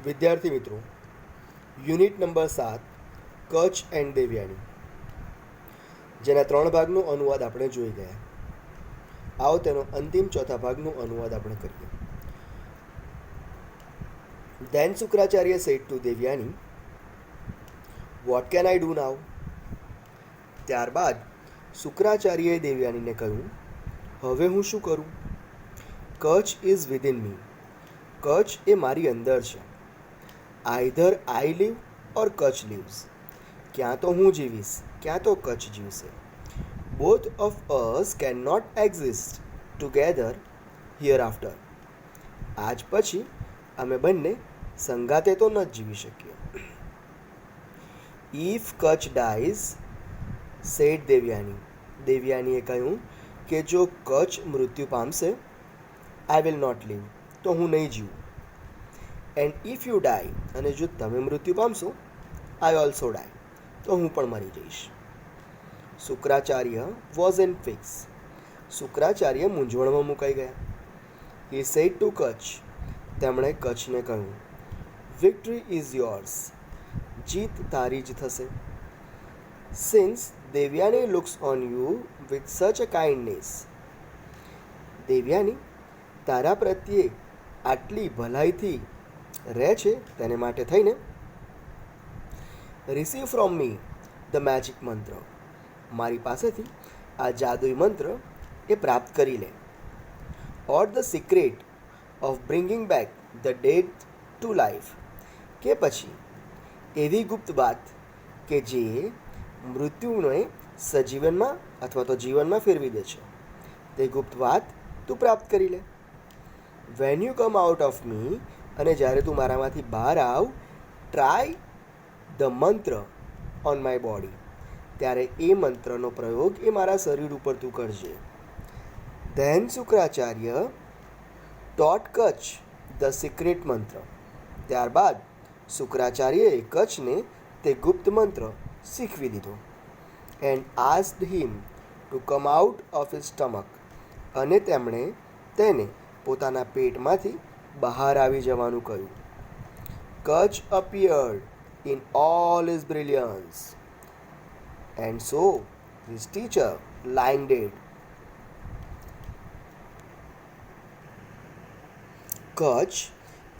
વિદ્યાર્થી મિત્રો, unit number 7 Kutch and Devyani, જેના 3 ભાગનો અનુવાદ આપણે જોઈ ગયા. આવો તેનો અંતિમ ચોથા ભાગનો અનુવાદ આપણે કરીએ. Then Sukracharya said to Devyani, "What can I do now?" ત્યારબાદ શુક્રાચાર્યએ દેવયાનીને કહ્યું, હવે હું શું કરું? Kacha is within me. Kacha એ મારી અંદર છે. Either I live or Kacha leaves. ક્યાં તો હું જીવીશ, ક્યાં તો કચ્છ જીવશે. Both of us can not exist together hereafter. આજ પછી અમે બંને સંગાતે તો ન જ જીવી શકીએ. If Kacha dies, said Devayani. દેવયાનીએ કહ્યું કે જો કચ્છ મૃત્યુ પામશે, આઈ વિલ નોટ લીવ, તો હું નહીં જીવું. એન્ડ ઇફ યુ ડાય, અને જો તમે મૃત્યુ પામશો, આઈ ઓલ્સો ડાય, તો હું પણ મરી જઈશ. Shukracharya was in fix. Shukracharya મૂંઝવણમાં મુકાઈ ગયા. He said to Kutch. તેમણે કચ્છને કહ્યું, વિક્ટરી ઇઝ યોર્સ. જીત તારી જ થશે. Since Devayani looks on you with such a kindness. Devyani તારા પ્રત્યે આટલી ભલાઈથી રહે છે, તેને માટે થઈને receive from me the magic મંત્ર. મારી પાસેથી આ જાદુઈ મંત્ર એ પ્રાપ્ત કરી લે. Or the secret of bringing back the dead to life. કે પછી એવી ગુપ્ત વાત કે જે મૃત્યુને સજીવનમાં અથવા તો જીવનમાં ફેરવી દે છે, તે ગુપ્ત વાત તું પ્રાપ્ત કરી લે. When you come out of me, અને જ્યારે તું મારામાંથી બહાર આવ, try the mantra on my body. ત્યારે એ મંત્રનો પ્રયોગ એ મારા શરીર ઉપર તું કરજે. Then Shukracharya taught Kacha the secret mantra. ત્યારબાદ શુક્રાચાર્યએ કચ્છને તે ગુપ્ત મંત્ર શીખવી દીધો. And asked him to come out of his stomach. અને તેમણે તેને પોતાના પેટમાંથી બહાર આવી જવાનું કહ્યું. Kacha appeared in all his brilliance, and saw his teacher lying dead. Kacha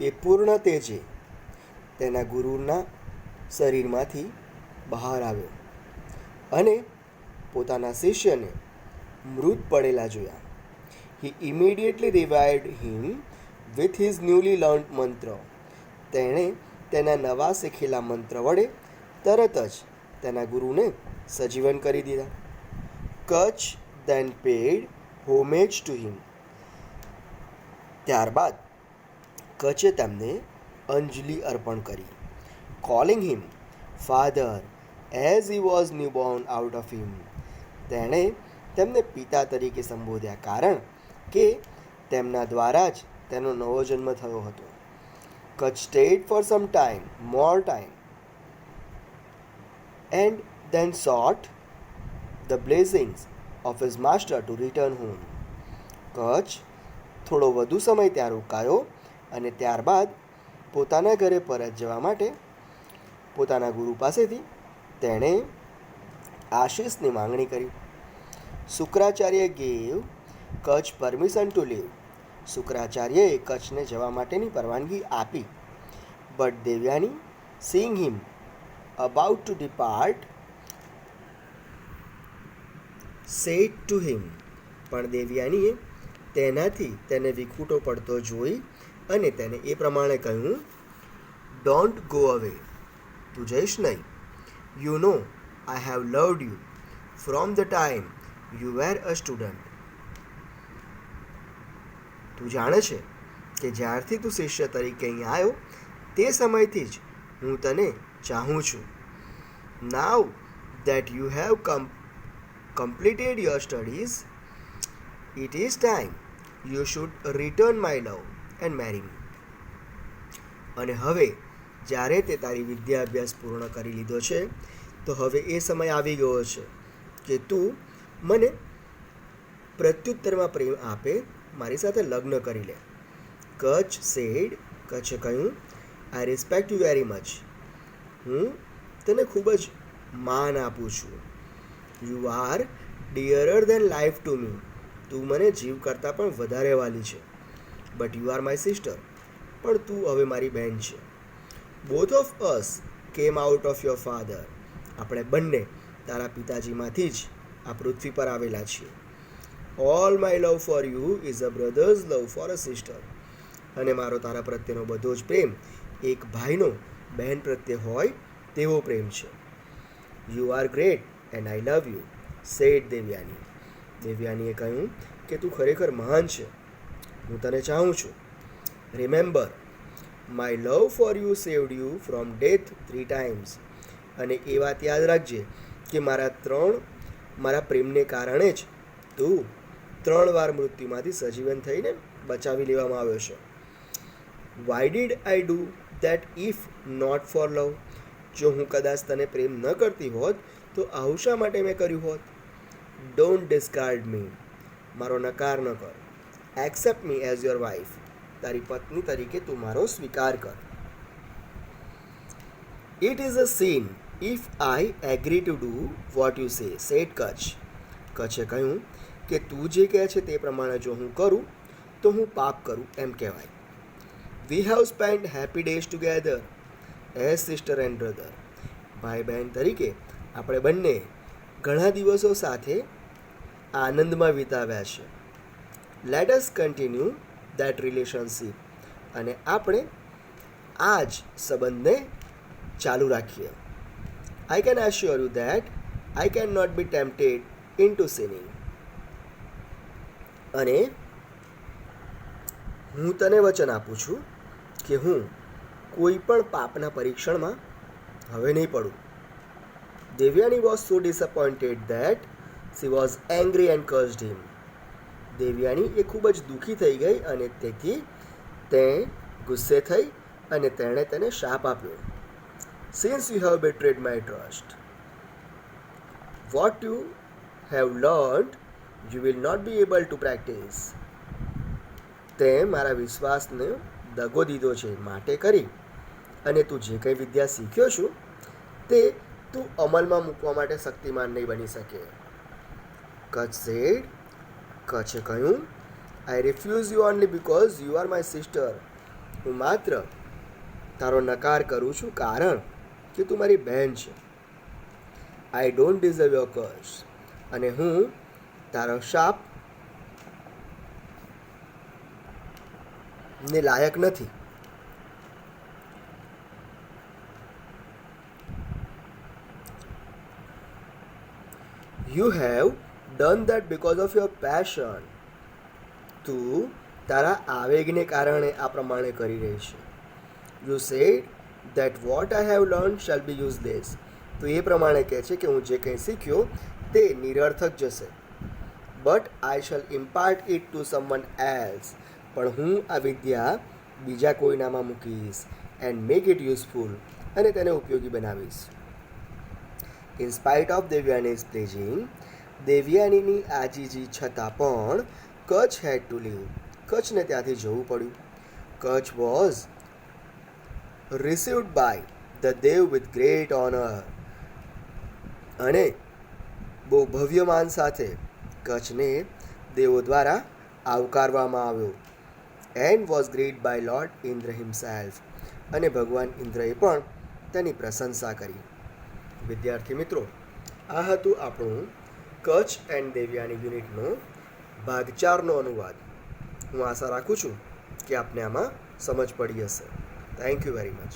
એ પૂર્ણ તેજે તેના ગુરુના શરીરમાંથી બહાર આવ્યો અને પોતાના શિષ્યને મૃત પડેલા જોયા. He immediately revived him with his newly learned mantra. તેણે તેના નવા શીખેલા મંત્ર વડે તરત જ તેના ગુરુને સજીવન કરી દીધા. Kacha then paid homage to him. ત્યારબાદ કચ્છે તેમને અંજલિ અર્પણ કરી. Calling him father as he was newborn out of him. તેણે તેમને પિતા તરીકે સંબોધ્યા, કારણ કે તેમના દ્વારા જ તેનો નવો જન્મ થયો હતો. Kutch stayed for some time, more time, and then sought the blessings of his master to return home. Kutch થોડો વધુ સમય ત્યાં રોકાયો અને ત્યારબાદ પોતાના ઘરે પરત જવા માટે પોતાના ગુરુ પાસેથી તેણે આશીષની માંગણી કરી. Shukracharya gave Kacha permission to leave. શુક્રાચાર્યએ કચ્છને જવા માટેની પરવાનગી આપી. But Devayani seeing him about to depart said to him. પણ દેવયાનીએ તેનાથી તેને વિખૂટો પડતો જોઈ અને તેને એ પ્રમાણે કહ્યું, ડોન્ટ ગો અવે. તું જઈશ નહીં. You know I have loved you from the time you were a student. તું જાણે છે કે જ્યારથી તું શિષ્ય તરીકે અહીં આવ્યો તે સમયથી જ હું તને ચાહું છું. Now that you have completed your studies, it is time you should return my love and marry me. અને હવે જ્યારે તે તારી વિદ્યા અભ્યાસ પૂર્ણ કરી લીધો છે, તો હવે એ સમય આવી ગયો છે કે તું મને પ્રત્યુત્તરમાં પ્રેમ આપે, મારી સાથે લગ્ન કરી લે. કચ્છ સેડ. કચ્છે કહ્યું, I respect you very much. હું તને ખૂબ જ માન આપું છું. You are dearer than life to me. તું મને જીવ કરતાં પણ વધારે વાલી છે. But you are my sister. પણ તું હવે મારી બહેન છે. Both of us came out of your father. આપણે બંને તારા પિતાજીમાંથી જ આ પૃથ્વી પર આવેલા છીએ. All my love for you is a brothers love for a sister. અને મારો તારા પ્રત્યેનો બધો જ પ્રેમ એક ભાઈનો બહેન પ્રત્યે હોય તેવો પ્રેમ છે. You are great and I love you, said Devayani. દેવયાનીએ કહ્યું કે તું ખરેખર મહાન છે, હું તને ચાહું છું. Remember, my love for you saved you from death 3 times. અને એ વાત યાદ રાખજે કે મારા પ્રેમને કારણે જ તું 3 વાર મૃત્યુમાંથી સજીવન થઈને બચાવી લેવામાં આવ્યો છે. Why did I do that if not for love. જો હું કદાચ તને પ્રેમ ન કરતી હોત તો આવું શા માટે મેં કર્યું હોત? Don't discard me. મારો નકાર ન કર. Accept me as your wife. તારી પત્ની તરીકે તું મારો સ્વીકાર કર. It is a sin if I agree to do what you say, said Kacha. કચ્છે કહ્યું કે તું જે કહે છે તે પ્રમાણે જો હું કરું તો હું પાપ કરું એમ કહેવાય. We have spend happy days together as sister and brother. ભાઈ બહેન તરીકે આપણે બંને ઘણા દિવસો સાથે આનંદમાં વિતાવ્યા છે. Let us continue that relationship. અને આપણે આ જ સંબંધને ચાલુ રાખીએ. I can assure you that I can not be tempted into sinning. અને હું તને વચન આપું છું કે હું કોઈ પણ પાપના પરીક્ષણમાં હવે નહીં પડું. Devayani was so disappointed that she was angry and cursed him. દેવયાની એ ખૂબ જ દુઃખી થઈ ગઈ અને તેથી તે ગુસ્સે થઈ અને તેણે તેને શાપ આપ્યો. Since you have betrayed my trust, what you have learned you will not be able to practise. તે મારા વિશ્વાસને દગો દીધો છે, માટે કરી અને તું જે કંઈ વિદ્યા શીખ્યો છું તે તું અમલમાં મૂકવા માટે શક્તિમાન નહીં બની શકે. કચ્છ સેડ. કચ્છે કહ્યું, I refuse you only because you are my sister. હું માત્ર તારો નકાર કરું છું કારણ કે તું મારી બહેન છે. I don't deserve your curse. અને હું તારો શાપ ને લાયક નથી. You have done that because of your passion. તું તારા આવેગને કારણે આ પ્રમાણે કરી રહી છે. You sad that what I have learn shall be useless. તો એ પ્રમાણે કહે છે કે હું જે કંઈ શીખ્યો તે નિરર્થક જશે. But I shall impart it to someone else. પણ હું આ વિદ્યા બીજા કોઈનામાં મૂકીશ. And make it useful. અને તેને ઉપયોગી બનાવીશ. In spite of Devayani's pleading. દેવયાનીની આજીજી છતાં પણ કચ્છ હેડ ટુ લીવ. કચ્છને ત્યાંથી જવું પડ્યું. Kacha was received by the Deva with great honour. અને બહુ ભવ્ય માન સાથે કચ્છને દેવો દ્વારા આવકારવામાં આવ્યો. And was great by lord Indra himself. અને ભગવાન ઇન્દ્રએ પણ તેની પ્રશંસા કરી. વિદ્યાર્થી મિત્રો, આ હતું આપણું કચ્છ એન્ડ દેવયાની યુનિટનો ભાગ 4નો અનુવાદ. હું આશા રાખું છું કે આપને આમાં સમજ પડી હશે. Thank you very much.